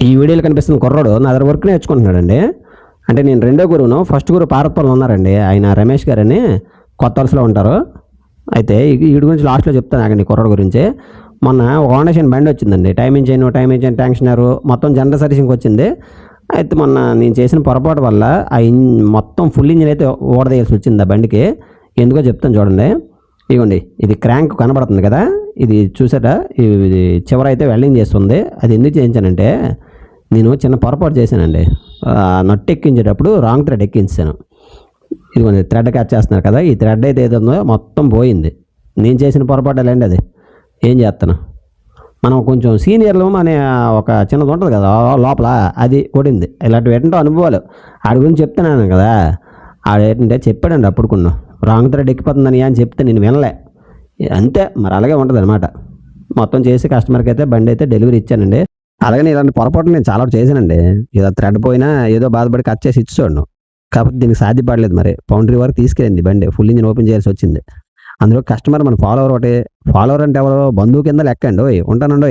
ఈ వీడియోలో కనిపిస్తున్న కుర్రాడు నా దగ్గర వర్క్ నేర్చుకుంటున్నాడండి. అంటే నేను రెండో గురువును, ఫస్ట్ గురువు పార్వతపురంలో ఉన్నారండి. ఆయన రమేష్ గారని కొత్త వలసలో ఉంటారు. అయితే వీడి గురించి లాస్ట్లో చెప్తాను ఆగండి. కుర్రాడు గురించి మొన్న ఒక ఫౌండేషన్ బండి వచ్చిందండి. టైమింగ్ చేయను ట్యాంక్షనరు మొత్తం జనరల్ సర్వీసింగ్కి వచ్చింది. అయితే మొన్న నేను చేసిన పొరపాటు వల్ల మొత్తం ఫుల్ ఇంజిన్ అయితే ఓడదేయాల్సి వచ్చింది ఆ బండికి. ఎందుకో చెప్తాను చూడండి. ఇదిగోండి, ఇది క్రాంక్ కనబడుతుంది కదా, ఇది చూసారా, ఇది చివరైతే వెల్డింగ్ చేస్తుంది. అది ఎందుకు చేయించానంటే నేను చిన్న పొరపాటు చేశానండి. నట్టు ఎక్కించేటప్పుడు రాంగ్ థ్రెడ్ ఎక్కించాను. ఇదిగోండి, థ్రెడ్ క్యాచ్ చేస్తున్నారు కదా, ఈ థ్రెడ్ అయితే ఏదో మొత్తం పోయింది. నేను చేసిన పొరపాటు లేండి. అది ఏం చేస్తాను, మనం కొంచెం సీనియర్లు అనే ఒక చిన్నది ఉంటుంది కదా లోపల, అది కొడింది. ఇలాంటివి ఏంటంటే అనుభవాలు ఆడి గురించి చెప్తున్నాను కదా. ఆడేంటంటే చెప్పాడండి అప్పుడుకున్నా రాంగ్ థ్రెడ్ ఎక్కిపోతుందని అని చెప్తే నేను వినలే. అంతే మరి, అలాగే ఉంటుంది అనమాట. మొత్తం చేసి కస్టమర్కి అయితే బండి అయితే డెలివరీ ఇచ్చానండి. అలాగే ఇలాంటి పొరపాట్లు నేను చాలా చేశానండి. ఏదో థ్రెడ్ పోయినా ఏదో బాధపడి కట్ చేసి ఇచ్చాను. కాకపోతే దీనికి సాధ్యపడలేదు. మరి పౌండరీ వరకు తీసుకెళ్ళింది బండి, ఫుల్ ఇంజిన్ ఓపెన్ చేయాల్సి వచ్చింది. అందులో కస్టమర్ మన ఫాలోవర్ ఒకటి. ఫాలోవర్ అంటే ఎవరో బంధువు కింద లెక్కండి. ఉంటానండి.